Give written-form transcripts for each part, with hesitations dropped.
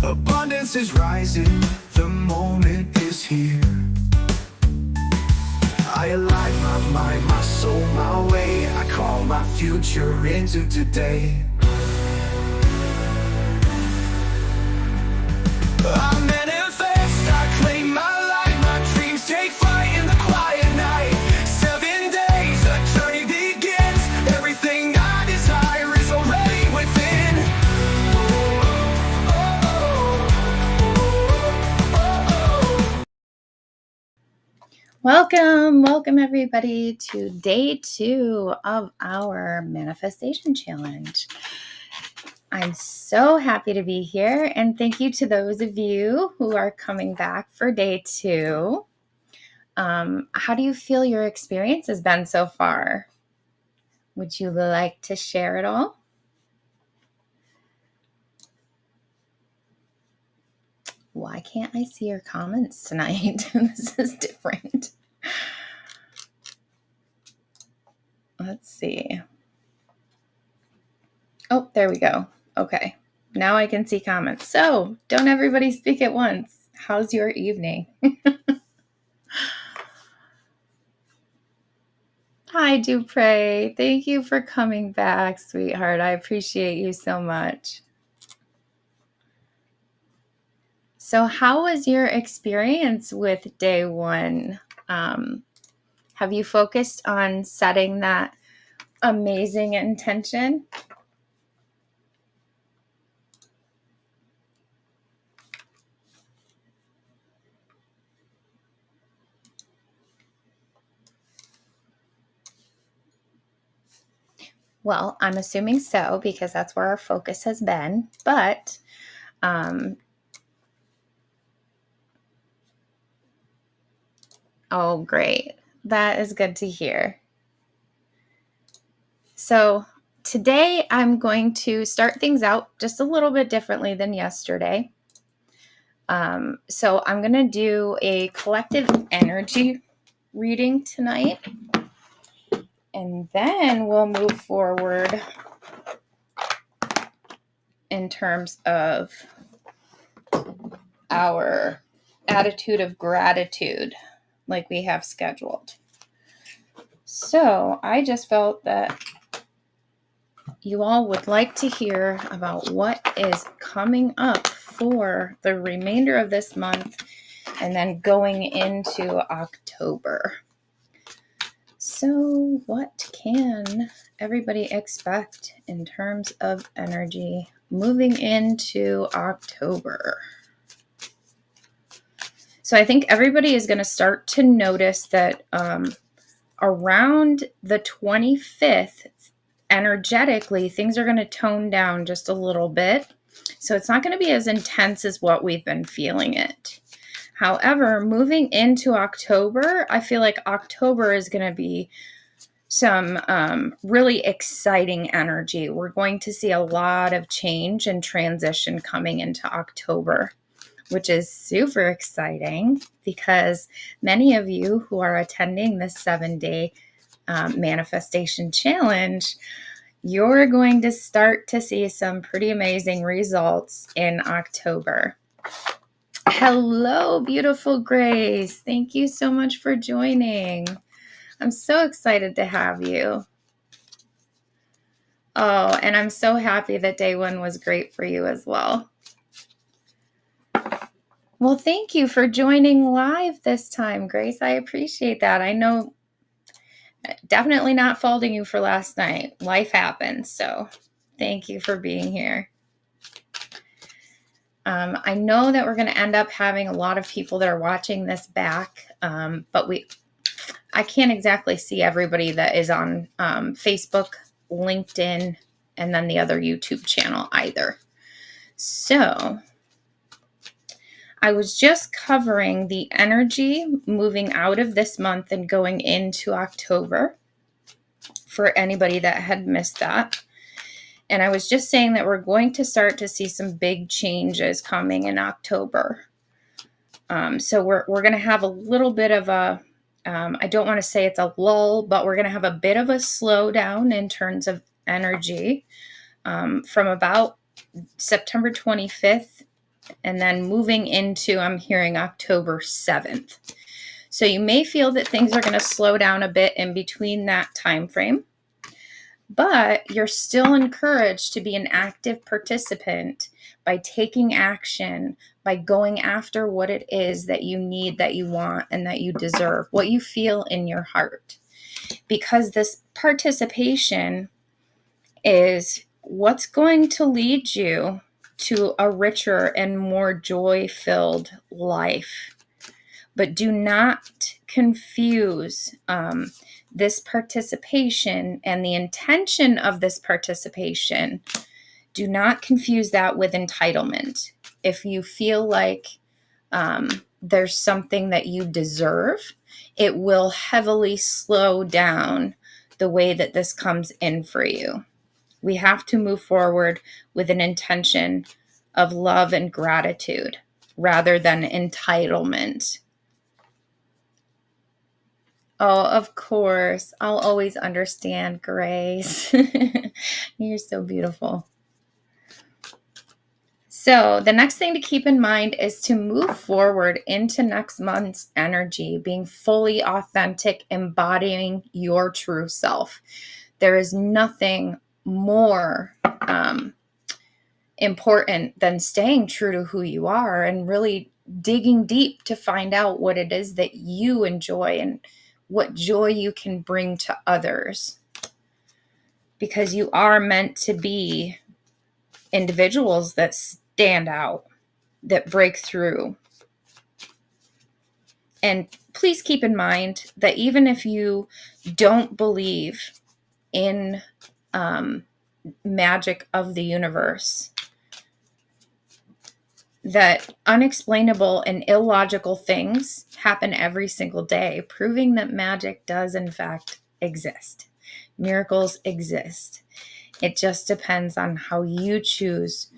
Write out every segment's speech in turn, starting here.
Abundance is rising, the moment is here. I align my mind, my soul, my way. I call my future into today. I manifest, I claim my life. My dreams take flight in the quiet night. 7 days, a journey begins. Everything I desire is already within. Welcome everybody to day 2 of our manifestation challenge. I'm so happy to be here, and thank you to those of you who are coming back for day 2. How do you feel your experience has been so far? Would you like to share it all? Why can't I see your comments tonight? This is different. Let's see. Oh, there we go. Okay, now I can see comments. So, don't everybody speak at once. How's your evening? Hi, Dupre. Thank you for coming back, sweetheart. I appreciate you so much. So, how was your experience with day 1? Have you focused on setting that amazing intention? Well, I'm assuming so, because that's where our focus has been. But oh, great. That is good to hear. So today I'm going to start things out just a little bit differently than yesterday. So I'm going to do a collective energy reading tonight, and then we'll move forward in terms of our attitude of gratitude like we have scheduled. So I just felt that you all would like to hear about what is coming up for the remainder of this month and then going into October. So what can everybody expect in terms of energy moving into October? So I think everybody is going to start to notice that around the 25th, energetically, things are going to tone down just a little bit. So it's not going to be as intense as what we've been feeling it. However, moving into October, I feel like October is going to be some really exciting energy. We're going to see a lot of change and transition coming into October, which is super exciting because many of you who are attending this 7-day manifestation challenge, you're going to start to see some pretty amazing results in October. Hello, beautiful Grace. Thank you so much for joining. I'm so excited to have you. Oh, and I'm so happy that day 1 was great for you as well. Well, thank you for joining live this time, Grace. I appreciate that. I know, definitely not faulting you for last night. Life happens, so thank you for being here. I know that we're going to end up having a lot of people that are watching this back, but I can't exactly see everybody that is on Facebook, LinkedIn, and then the other YouTube channel either. So I was just covering the energy moving out of this month and going into October for anybody that had missed that. And I was just saying that we're going to start to see some big changes coming in October. So we're going to have a little bit of a, I don't want to say it's a lull, but we're going to have a bit of a slowdown in terms of energy from about September 25th And then moving into, I'm hearing October 7th. So you may feel that things are going to slow down a bit in between that time frame, but you're still encouraged to be an active participant by taking action, by going after what it is that you need, that you want, and that you deserve, what you feel in your heart. Because this participation is what's going to lead you to a richer and more joy-filled life. But do not confuse this participation and the intention of this participation. Do not confuse that with entitlement. If you feel like there's something that you deserve, it will heavily slow down the way that this comes in for you. We have to move forward with an intention of love and gratitude rather than entitlement. Oh, of course. I'll always understand, Grace. You're so beautiful. So the next thing to keep in mind is to move forward into next month's energy, being fully authentic, embodying your true self. There is nothing more important than staying true to who you are and really digging deep to find out what it is that you enjoy and what joy you can bring to others. Because you are meant to be individuals that stand out, that break through. And please keep in mind that even if you don't believe in magic of the universe, that unexplainable and illogical things happen every single day, proving that magic does in fact exist. Miracles exist. It just depends on how you choose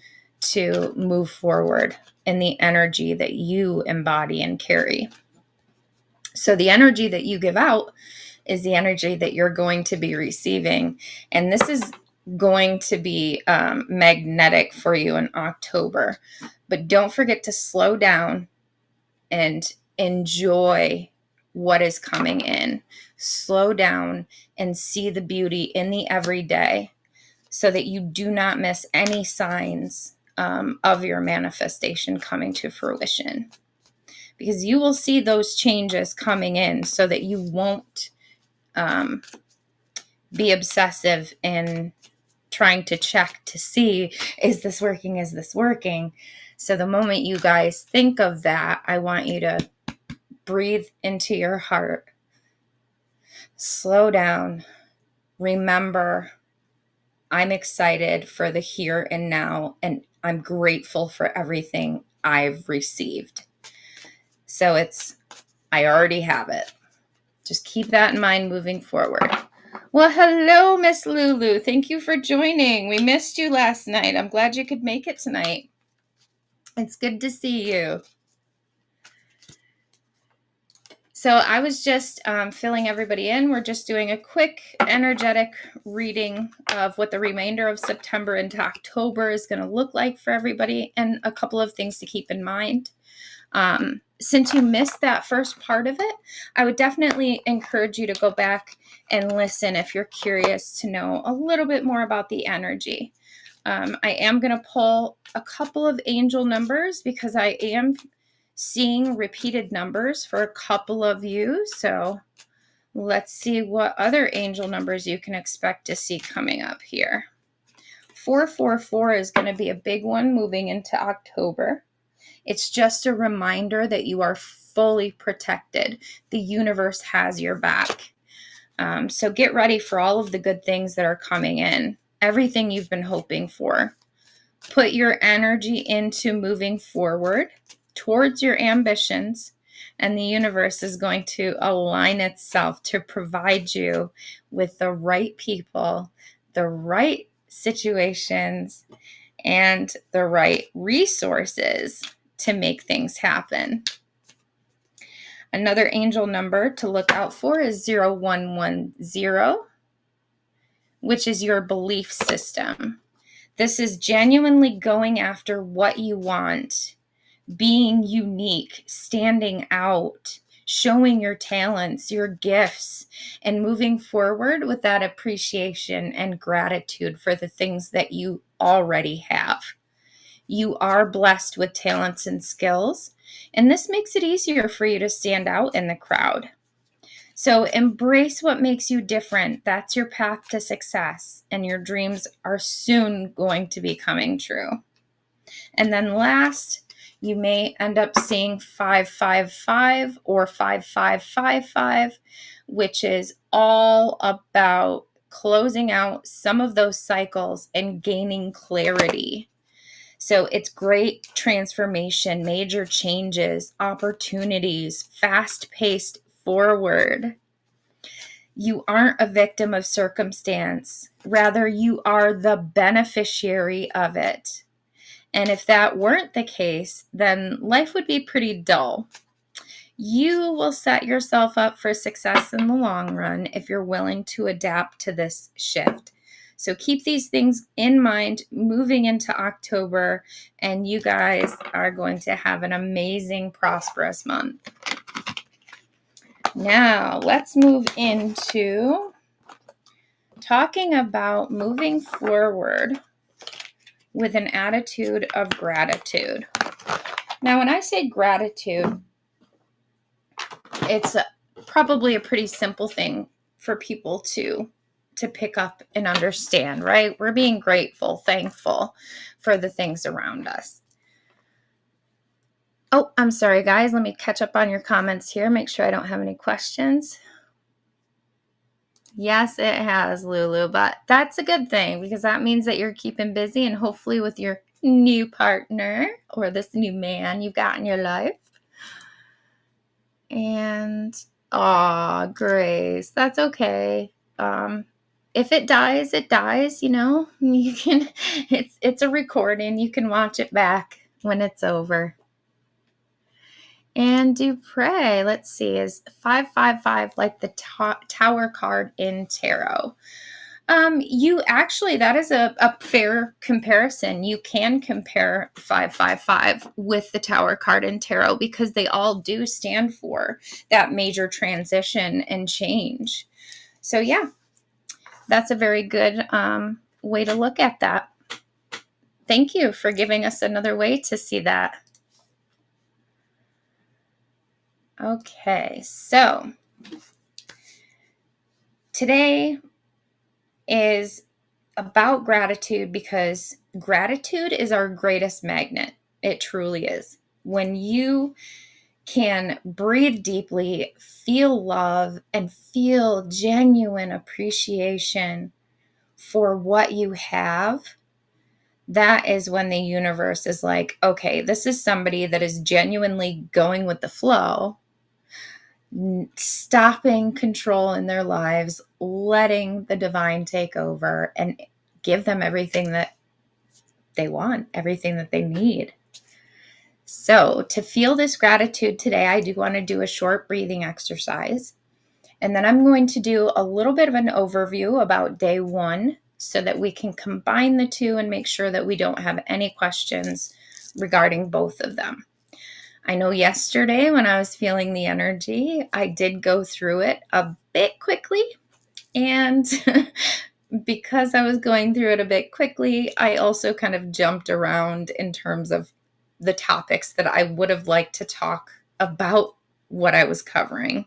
to move forward in the energy that you embody and carry. So the energy that you give out is the energy that you're going to be receiving. And this is going to be magnetic for you in October. But don't forget to slow down and enjoy what is coming in. Slow down and see the beauty in the everyday so that you do not miss any signs of your manifestation coming to fruition. Because you will see those changes coming in so that you won't be obsessive in trying to check to see, is this working? Is this working? So the moment you guys think of that, I want you to breathe into your heart, slow down, remember, I'm excited for the here and now, and I'm grateful for everything I've received. So I already have it. Just keep that in mind moving forward. Well, hello, Miss Lulu. Thank you for joining. We missed you last night. I'm glad you could make it tonight. It's good to see you. So I was just filling everybody in. We're just doing a quick energetic reading of what the remainder of September into October is going to look like for everybody, and a couple of things to keep in mind. Since you missed that first part of it, I would definitely encourage you to go back and listen if you're curious to know a little bit more about the energy. I am going to pull a couple of angel numbers because I am seeing repeated numbers for a couple of you. So let's see what other angel numbers you can expect to see coming up here. 444 is going to be a big one moving into October. It's just a reminder that you are fully protected. The universe has your back. So get ready for all of the good things that are coming in. Everything you've been hoping for. Put your energy into moving forward towards your ambitions, and the universe is going to align itself to provide you with the right people, the right situations, and the right resources to make things happen. Another angel number to look out for is 0110, which is your belief system. This is genuinely going after what you want being unique, standing out, showing your talents, your gifts, and moving forward with that appreciation and gratitude for the things that you already have. You are blessed with talents and skills, and this makes it easier for you to stand out in the crowd. So embrace what makes you different. That's your path to success, and your dreams are soon going to be coming true. And then last, you may end up seeing 555 or 5555, which is all about closing out some of those cycles and gaining clarity. So it's great transformation, major changes, opportunities, fast-paced forward. You aren't a victim of circumstance. Rather, you are the beneficiary of it. And if that weren't the case, then life would be pretty dull. You will set yourself up for success in the long run if you're willing to adapt to this shift. So keep these things in mind moving into October, and you guys are going to have an amazing, prosperous month. Now, let's move into talking about moving forward with an attitude of gratitude. Now, when I say gratitude, it's probably a pretty simple thing for people to pick up and understand, right? We're being grateful, thankful for the things around us. Oh, I'm sorry, guys. Let me catch up on your comments here. Make sure I don't have any questions. Yes, it has, Lulu, but that's a good thing because that means that you're keeping busy, and hopefully with your new partner or this new man you've got in your life. And Grace, that's okay. If it dies, it dies, you know. You can it's a recording. You can watch it back when it's over. And Dupre, let's see, is 555 like the tower card in tarot? You actually, that is a fair comparison. You can compare 555 with the Tower card in tarot because they all do stand for that major transition and change. So yeah, that's a very good way to look at that. Thank you for giving us another way to see that. Okay, so today is about gratitude because gratitude is our greatest magnet. It truly is. When you can breathe deeply, feel love, and feel genuine appreciation for what you have, that is when the universe is like, okay, this is somebody that is genuinely going with the flow, stopping control in their lives, letting the divine take over and give them everything that they want, everything that they need. So to feel this gratitude today, I do want to do a short breathing exercise. And then I'm going to do a little bit of an overview about day one so that we can combine the two and make sure that we don't have any questions regarding both of them. I know yesterday when I was feeling the energy, I did go through it a bit quickly. And because I was going through it a bit quickly, I also kind of jumped around in terms of the topics that I would have liked to talk about what I was covering.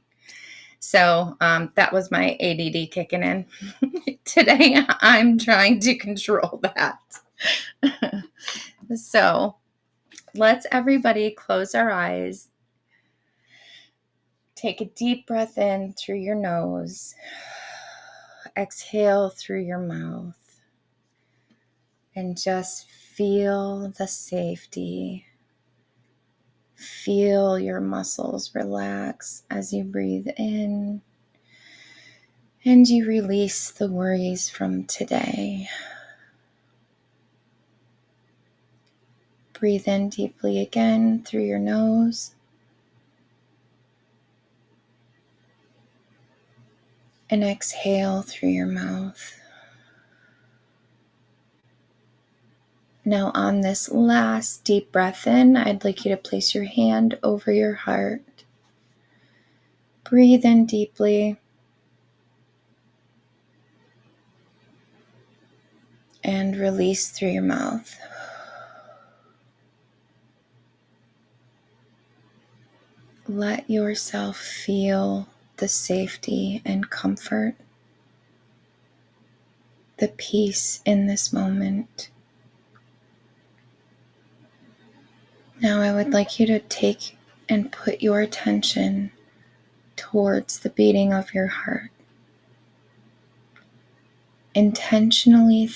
So that was my ADD kicking in. Today, I'm trying to control that. So let's everybody close our eyes. Take a deep breath in through your nose. Exhale through your mouth. And just feel the safety. Feel your muscles relax as you breathe in. And you release the worries from today. Breathe in deeply again through your nose. And exhale through your mouth. Now, on this last deep breath in, I'd like you to place your hand over your heart. Breathe in deeply. And release through your mouth. Let yourself feel the safety and comfort, the peace in this moment. Now I would like you to take and put your attention towards the beating of your heart. Intentionally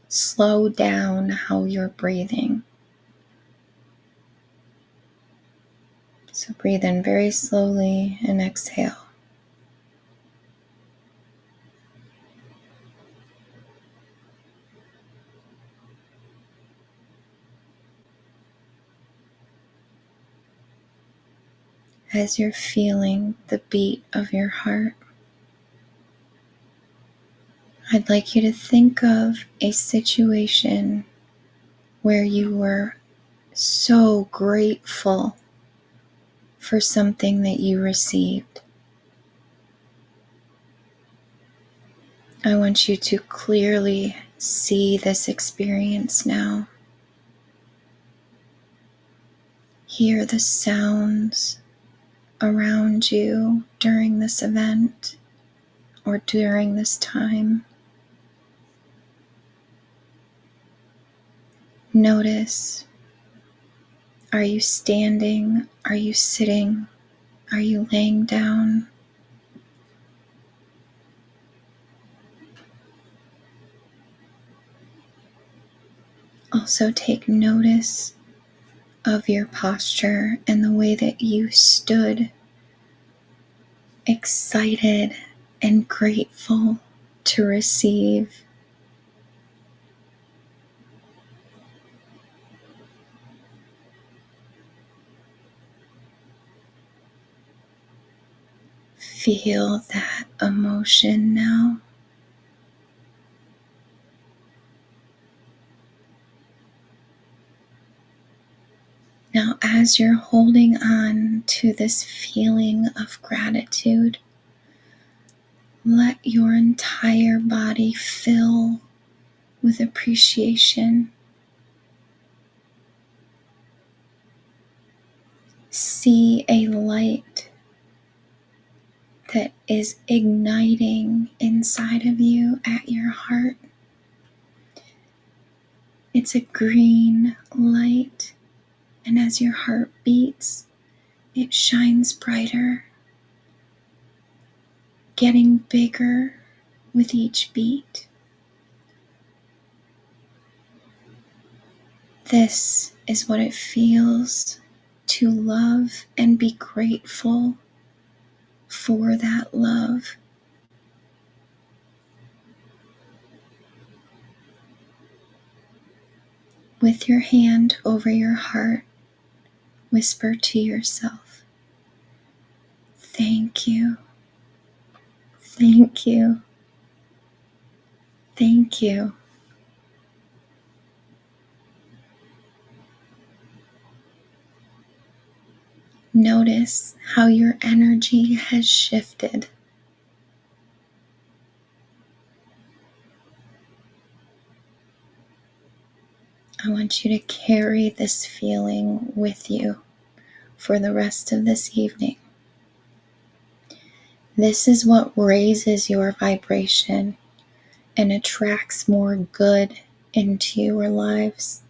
slow down how you're breathing. So breathe in very slowly and exhale. As you're feeling the beat of your heart, I'd like you to think of a situation where you were so grateful for something that you received. I want you to clearly see this experience now. Hear the sounds around you during this event or during this time. Notice, are you standing? Are you sitting? Are you laying down? Also take notice of your posture and the way that you stood, excited and grateful to receive. Feel that emotion now. Now, as you're holding on to this feeling of gratitude, let your entire body fill with appreciation. See a light that is igniting inside of you at your heart. It's a green light, and as your heart beats, it shines brighter, getting bigger with each beat. This is what it feels to love and be grateful for that love. With your hand over your heart, whisper to yourself, thank you, thank you, thank you. Notice how your energy has shifted. I want you to carry this feeling with you for the rest of this evening. This is what raises your vibration and attracts more good into your lives.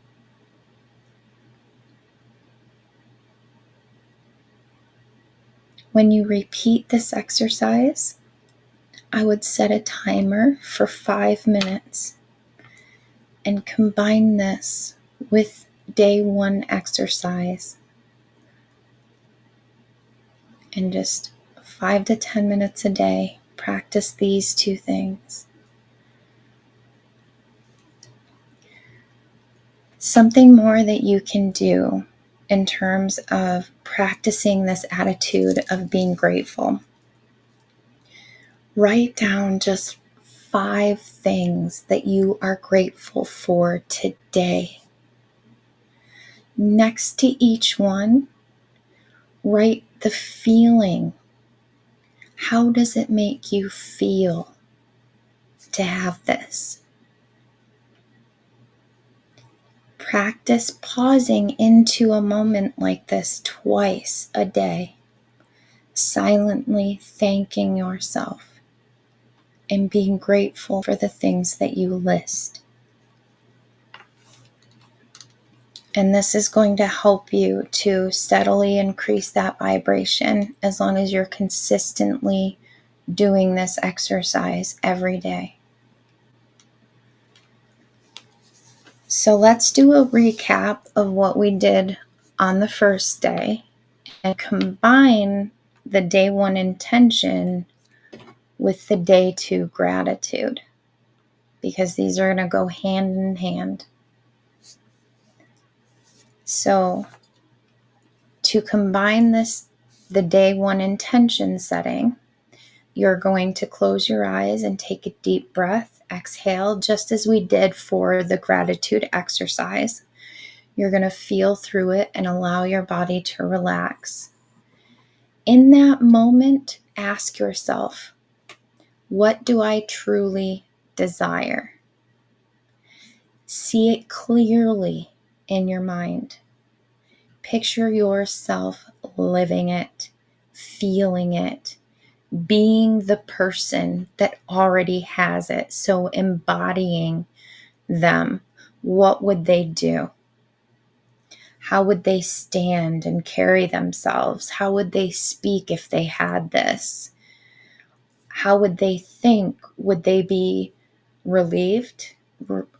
When you repeat this exercise, I would set a timer for 5 minutes and combine this with day 1 exercise. And just 5 to 10 minutes a day, practice these 2 things. Something more that you can do in terms of practicing this attitude of being grateful. Write down just 5 things that you are grateful for today. Next to each one, write the feeling. How does it make you feel to have this? Practice pausing into a moment like this twice a day, silently thanking yourself and being grateful for the things that you list. And this is going to help you to steadily increase that vibration as long as you're consistently doing this exercise every day. So let's do a recap of what we did on the first day and combine the day one intention with the day two gratitude, because these are going to go hand in hand. So to combine this, the day one intention setting, you're going to close your eyes and take a deep breath. Exhale, just as we did for the gratitude exercise. You're going to feel through it and allow your body to relax. In that moment, ask yourself, what do I truly desire? See it clearly in your mind. Picture yourself living it, feeling it, being the person that already has it. So embodying them. What would they do? How would they stand and carry themselves? How would they speak if they had this? How would they think? Would they be relieved?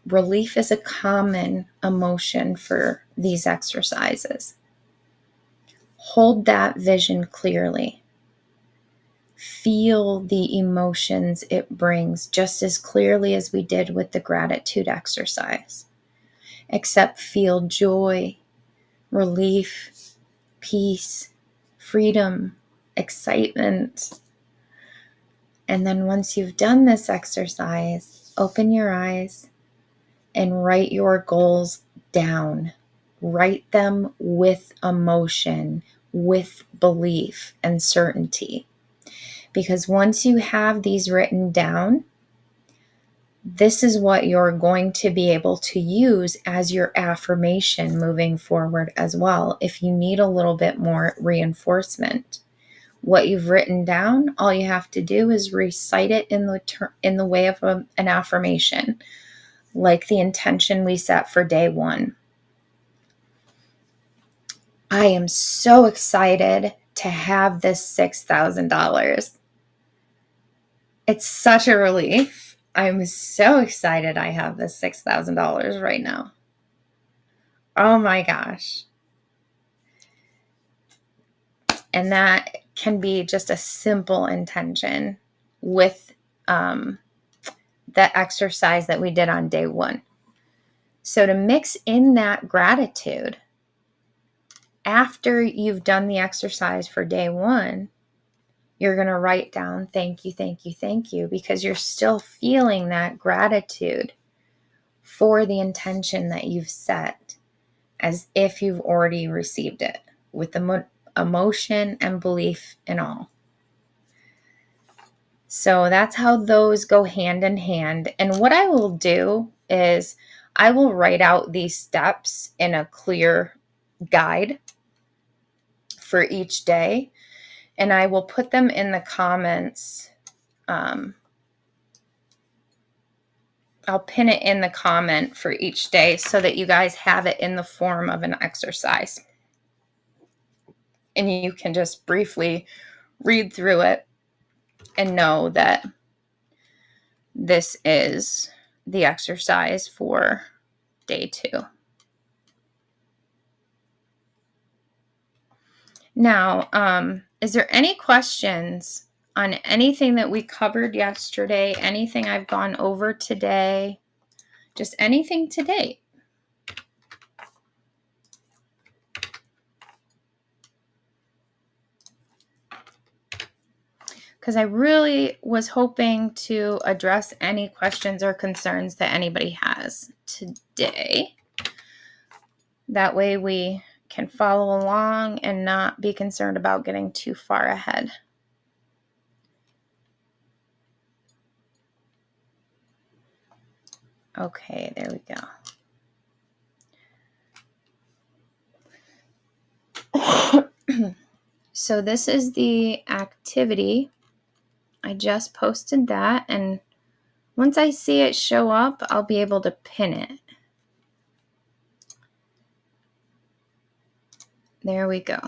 Relief is a common emotion for these exercises. Hold that vision clearly. Feel the emotions it brings just as clearly as we did with the gratitude exercise. Except feel joy, relief, peace, freedom, excitement. And then once you've done this exercise, open your eyes and write your goals down. Write them with emotion, with belief and certainty. Because once you have these written down, this is what you're going to be able to use as your affirmation moving forward as well. If you need a little bit more reinforcement, what you've written down, all you have to do is recite it in the way of an affirmation, like the intention we set for day one. I am so excited to have this $6,000. It's such a relief. I'm so excited I have this $6,000 right now. Oh my gosh. And that can be just a simple intention with the exercise that we did on day one. So to mix in that gratitude, after you've done the exercise for day one, you're going to write down thank you, thank you, thank you, because you're still feeling that gratitude for the intention that you've set as if you've already received it with the emotion and belief and all. So that's how those go hand in hand. And what I will do is I will write out these steps in a clear guide for each day, and I will put them in the comments. I'll pin it in the comment for each day so that you guys have it in the form of an exercise. And you can just briefly read through it and know that this is the exercise for day two. Now, is there any questions on anything that we covered yesterday? Anything I've gone over today? Just anything to date? Because I really was hoping to address any questions or concerns that anybody has today. That way we can follow along and not be concerned about getting too far ahead. Okay, there we go. So this is the activity. I just posted that, and once I see it show up, I'll be able to pin it. There we go.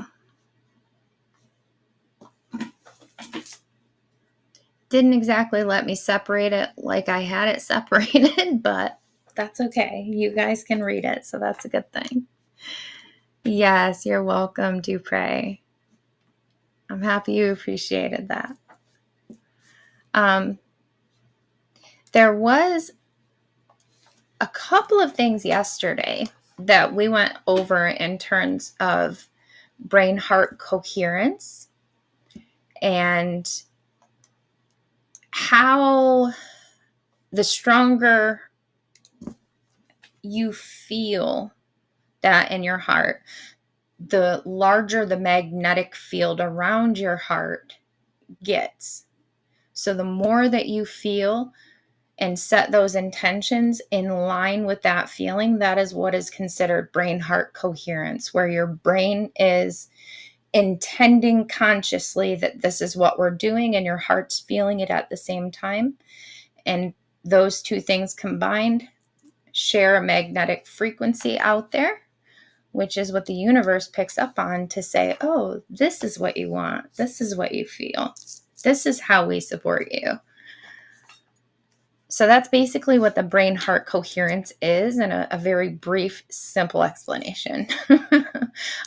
Didn't exactly let me separate it like I had it separated, but that's okay. You guys can read it, so that's a good thing. Yes, you're welcome, Dupre. I'm happy you appreciated that. There was a couple of things yesterday that we went over in terms of brain-heart coherence and how the stronger you feel that in your heart, the larger the magnetic field around your heart gets. So the more that you feel and set those intentions in line with that feeling, that is what is considered brain-heart coherence, where your brain is intending consciously that this is what we're doing and your heart's feeling it at the same time. And those two things combined share a magnetic frequency out there, which is what the universe picks up on to say, oh, this is what you want. This is what you feel. This is how we support you. So that's basically what the brain-heart coherence is in a very brief, simple explanation.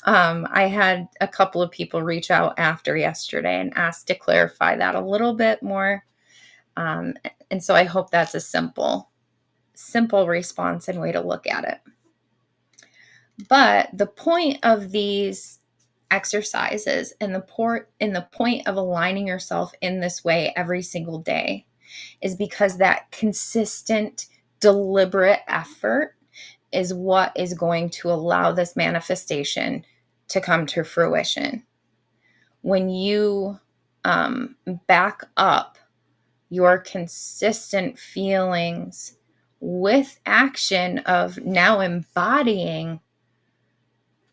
I had a couple of people reach out after yesterday and ask to clarify that a little bit more. And so I hope that's a simple response and way to look at it. But the point of these exercises and the point of aligning yourself in this way every single day is because that consistent, deliberate effort is what is going to allow this manifestation to come to fruition. When you back up your consistent feelings with action of now embodying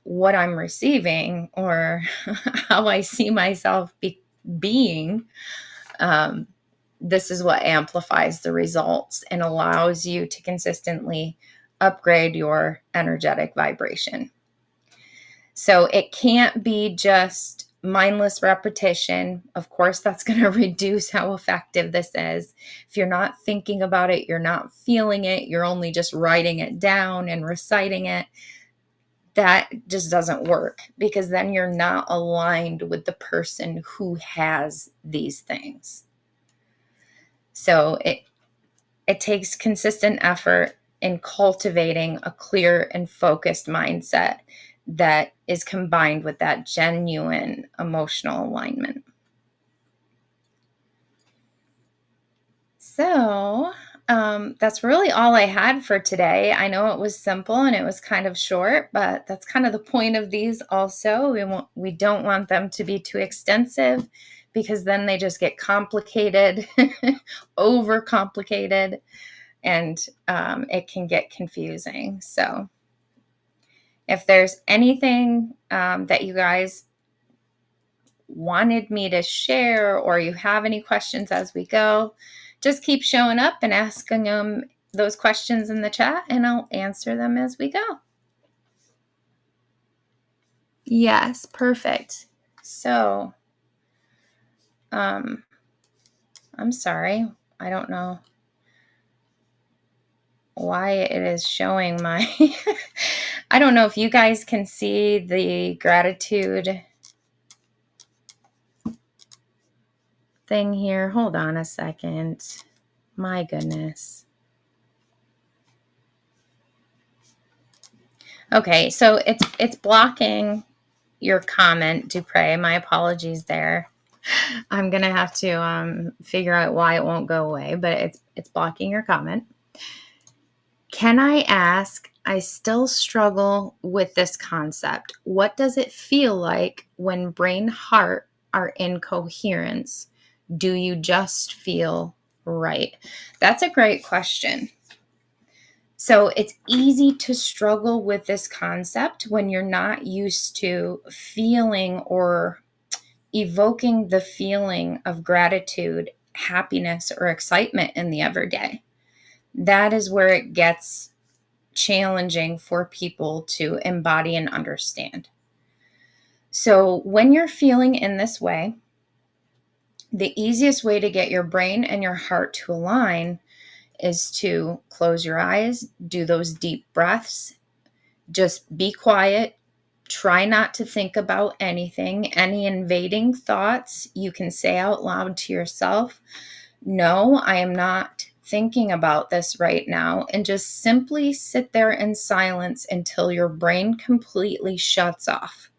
what I'm receiving or how I see myself being, this is what amplifies the results and allows you to consistently upgrade your energetic vibration. So it can't be just mindless repetition. Of course, that's going to reduce how effective this is. If you're not thinking about it, you're not feeling it, you're only just writing it down and reciting it, that just doesn't work, because then you're not aligned with the person who has these things. So it takes consistent effort in cultivating a clear and focused mindset that is combined with that genuine emotional alignment. So that's really all I had for today. I know it was simple and it was kind of short, but that's kind of the point of these also. We don't want them to be too extensive, because then they just get complicated, overcomplicated, and it can get confusing. So if there's anything that you guys wanted me to share, or you have any questions as we go, just keep showing up and asking them those questions in the chat, and I'll answer them as we go. Yes, perfect. So, I'm sorry. I don't know why it is showing my, I don't know if you guys can see the gratitude thing here. Hold on a second. My goodness. Okay, so it's blocking your comment, Dupre. My apologies there. I'm gonna have to figure out why it won't go away, but it's blocking your comment. Can I ask I still struggle with this concept. What does it feel like when brain heart are in coherence? Do you just feel right? That's a great question. So it's easy to struggle with this concept when you're not used to feeling or evoking the feeling of gratitude, happiness, or excitement in the everyday. That is where it gets challenging for people to embody and understand. So when you're feeling in this way, the easiest way to get your brain and your heart to align is to close your eyes, do those deep breaths, just be quiet. Try not to think about anything. Any invading thoughts, you can say out loud to yourself, no, I am not thinking about this right now. And just simply sit there in silence until your brain completely shuts off.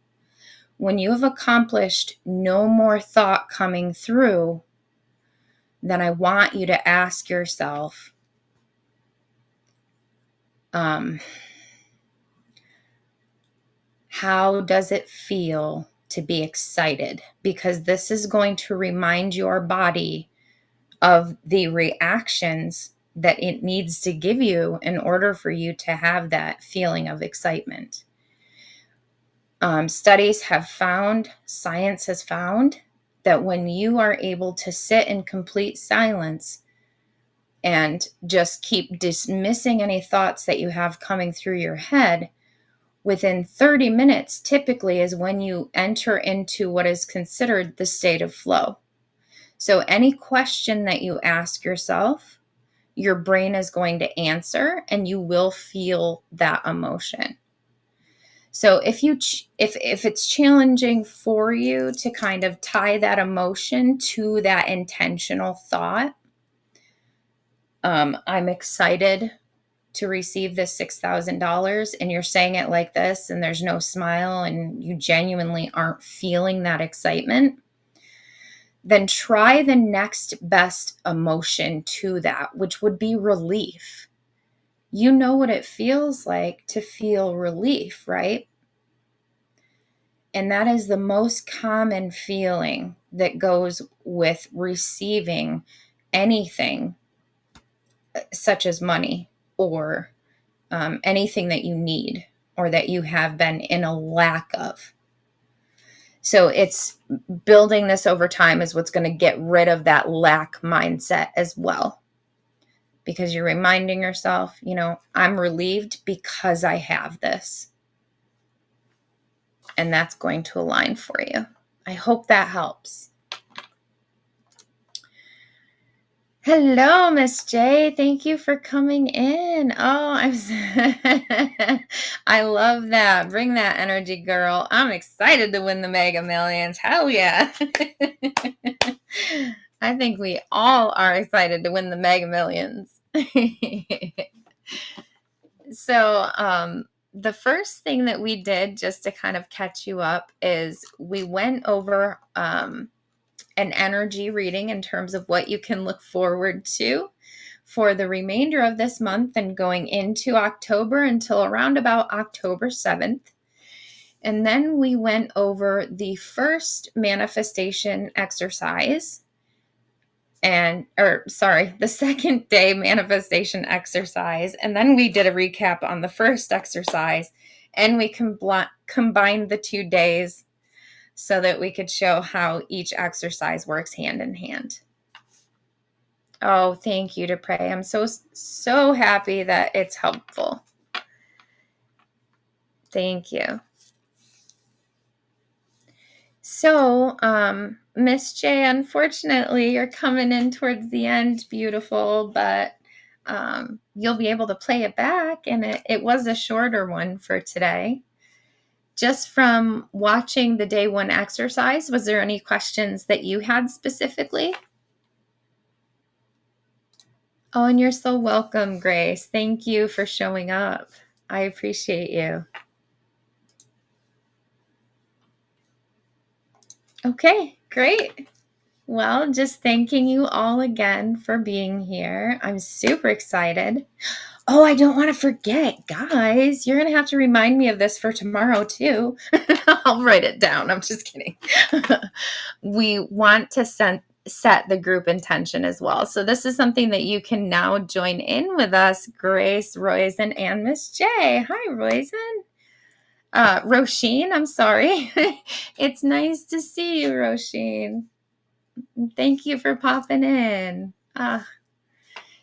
When you have accomplished no more thought coming through, then I want you to ask yourself, how does it feel to be excited? Because this is going to remind your body of the reactions that it needs to give you in order for you to have that feeling of excitement. Studies have found, science has found, that when you are able to sit in complete silence and just keep dismissing any thoughts that you have coming through your head, within 30 minutes typically is when you enter into what is considered the state of flow. So any question that you ask yourself, your brain is going to answer and you will feel that emotion. So if it's challenging for you to kind of tie that emotion to that intentional thought, I'm excited to receive this $6,000, and you're saying it like this and there's no smile and you genuinely aren't feeling that excitement, then try the next best emotion to that, which would be relief. You know what it feels like to feel relief, right? And that is the most common feeling that goes with receiving anything such as money or anything that you need or that you have been in a lack of. So it's building this over time is what's going to get rid of that lack mindset as well. Because you're reminding yourself, I'm relieved because I have this. And that's going to align for you. I hope that helps. Hello, Miss J. Thank you for coming in. Oh, I love that. Bring that energy, girl. I'm excited to win the Mega Millions. Hell yeah. I think we all are excited to win the Mega Millions. So, the first thing that we did just to kind of catch you up is we went over an energy reading in terms of what you can look forward to for the remainder of this month and going into October until around about October 7th. And then we went over the first manifestation exercise the second day manifestation exercise. And then we did a recap on the first exercise and we combined the 2 days so that we could show how each exercise works hand in hand. Oh, thank you, to pray. I'm so happy that it's helpful. Thank you. So, Miss J, unfortunately, you're coming in towards the end, beautiful, but you'll be able to play it back, and it was a shorter one for today. Just from watching the day one exercise, was there any questions that you had specifically? Oh, and you're so welcome, Grace. Thank you for showing up. I appreciate you. Okay, great. Well, just thanking you all again for being here. I'm super excited. Oh, I don't want to forget, guys. You're going to have to remind me of this for tomorrow, too. I'll write it down. I'm just kidding. We want to set the group intention as well. So this is something that you can now join in with us, Grace, Roisin, and Miss J. Hi, Roisin. Roisin, I'm sorry. It's nice to see you, Roisin. Thank you for popping in.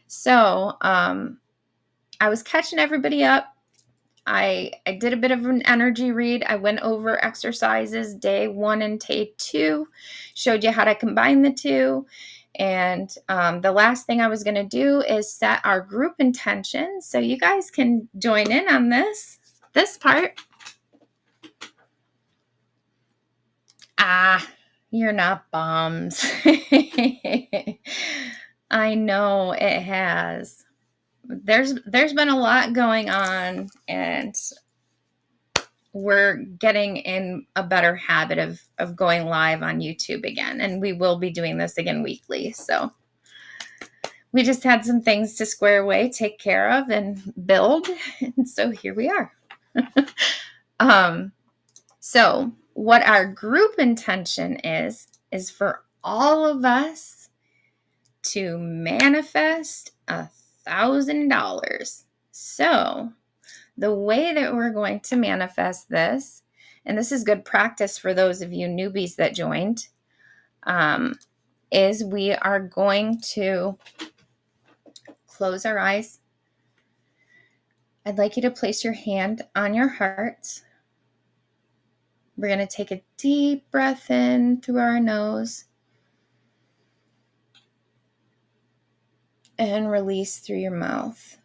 So I was catching everybody up. I did a bit of an energy read. I went over exercises day 1 and day 2, showed you how to combine the two. And the last thing I was going to do is set our group intention so you guys can join in on this part. You're not bums. I know it has. There's been a lot going on, and we're getting in a better habit of going live on YouTube again, and we will be doing this again weekly. So we just had some things to square away, take care of, and build, and so here we are. So what our group intention is for all of us to manifest $1,000. So the way that we're going to manifest this, and this is good practice for those of you newbies that joined, is we are going to close our eyes. I'd like you to place your hand on your heart. We're going to take a deep breath in through our nose and release through your mouth.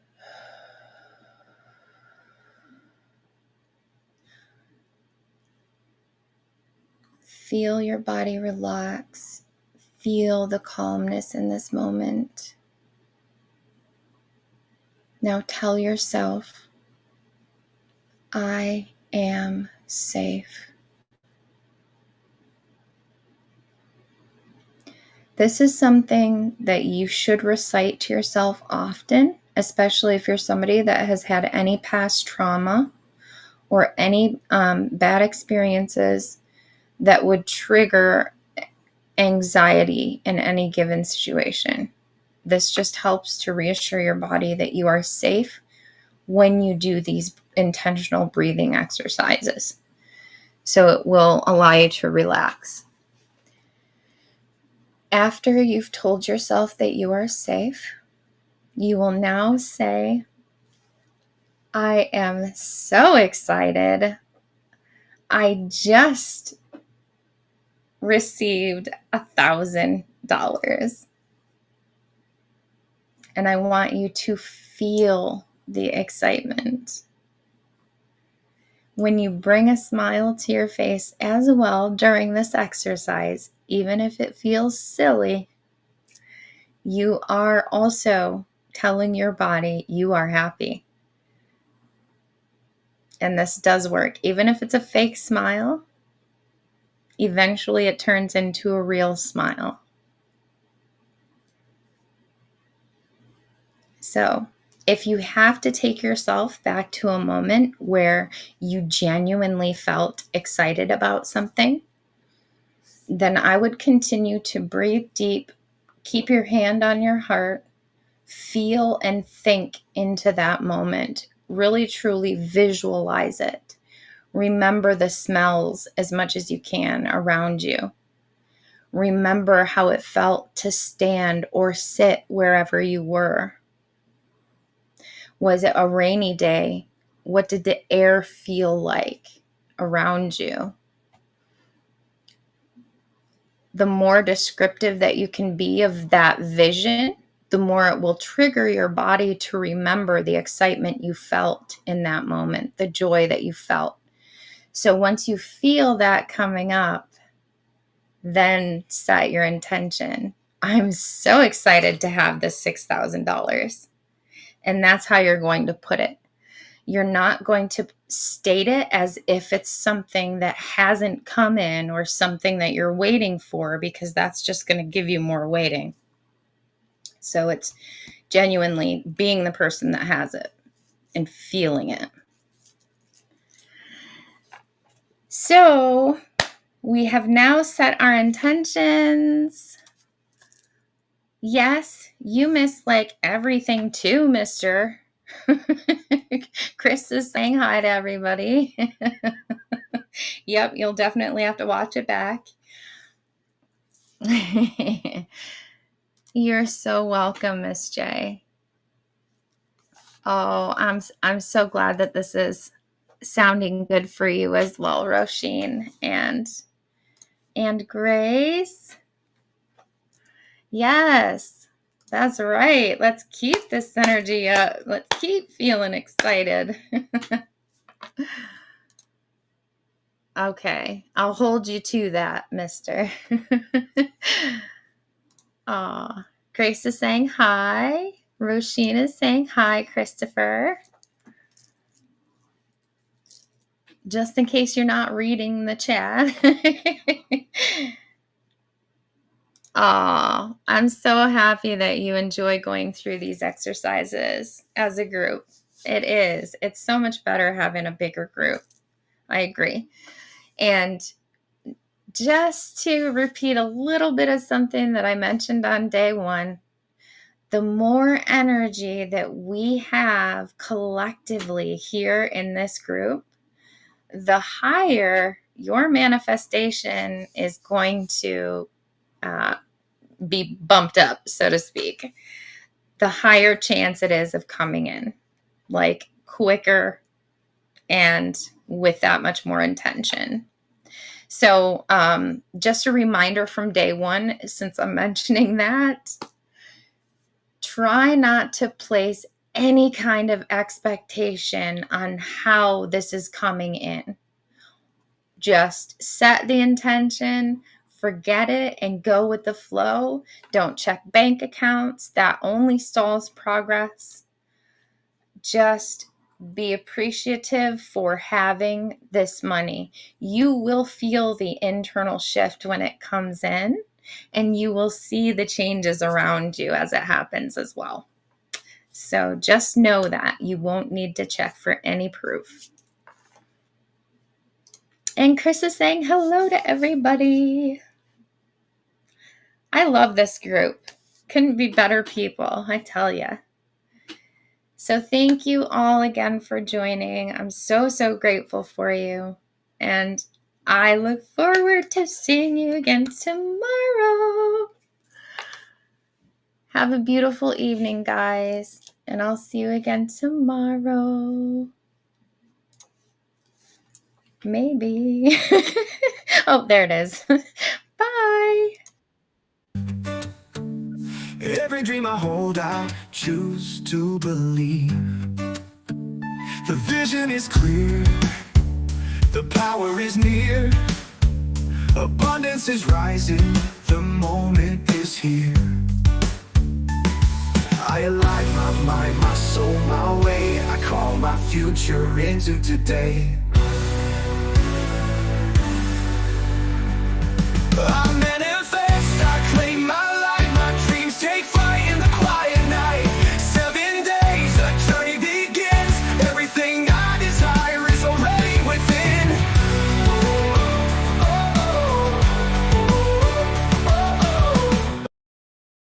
Feel your body relax. Feel the calmness in this moment. Now tell yourself, I am safe. This is something that you should recite to yourself often, especially if you're somebody that has had any past trauma or any bad experiences that would trigger anxiety in any given situation. This just helps to reassure your body that you are safe when you do these intentional breathing exercises. So it will allow you to relax. After you've told yourself that you are safe, you will now say, I am so excited. I just received $1,000. And I want you to feel the excitement. When you bring a smile to your face as well during this exercise, even if it feels silly, you are also telling your body you are happy. And this does work. Even if it's a fake smile, eventually it turns into a real smile. So if you have to take yourself back to a moment where you genuinely felt excited about something, then I would continue to breathe deep, keep your hand on your heart, feel and think into that moment. Really, truly visualize it. Remember the smells as much as you can around you. Remember how it felt to stand or sit wherever you were. Was it a rainy day? What did the air feel like around you? The more descriptive that you can be of that vision, the more it will trigger your body to remember the excitement you felt in that moment, the joy that you felt. So once you feel that coming up, then set your intention. I'm so excited to have this $6,000. And that's how you're going to put it. You're not going to state it as if it's something that hasn't come in or something that you're waiting for, because that's just going to give you more waiting. So it's genuinely being the person that has it and feeling it. So we have now set our intentions. Yes, you miss like everything too, mister. Chris is saying hi to everybody. Yep, you'll definitely have to watch it back. You're so welcome, Miss J. Oh, I'm so glad that this is sounding good for you as well, Roisin and Grace. Yes, that's right. Let's keep this energy up. Let's keep feeling excited. Okay, I'll hold you to that, mister. Aw, Grace is saying hi. Roisin is saying hi, Christopher. Just in case you're not reading the chat. Aw, I'm so happy that you enjoy going through these exercises as a group. It is. It's so much better having a bigger group. I agree. And just to repeat a little bit of something that I mentioned on day one, the more energy that we have collectively here in this group, the higher your manifestation is going to be bumped up, so to speak. The higher chance it is of coming in, like quicker and with that much more intention. So just a reminder from day one, since I'm mentioning that, try not to place any kind of expectation on how this is coming in. Just set the intention, forget it, and go with the flow. Don't check bank accounts. That only stalls progress. Just be appreciative for having this money. You will feel the internal shift when it comes in, and you will see the changes around you as it happens as well. So just know that you won't need to check for any proof. And Chris is saying hello to everybody. I love this group. Couldn't be better people, I tell you. So thank you all again for joining. I'm so, so grateful for you. And I look forward to seeing you again tomorrow. Have a beautiful evening, guys. And I'll see you again tomorrow. Maybe. Oh, there it is. Bye. Every dream I hold, I choose to believe. The vision is clear, the power is near. Abundance is rising, the moment is here. I align my mind, my soul, my way. I call my future into today. I'm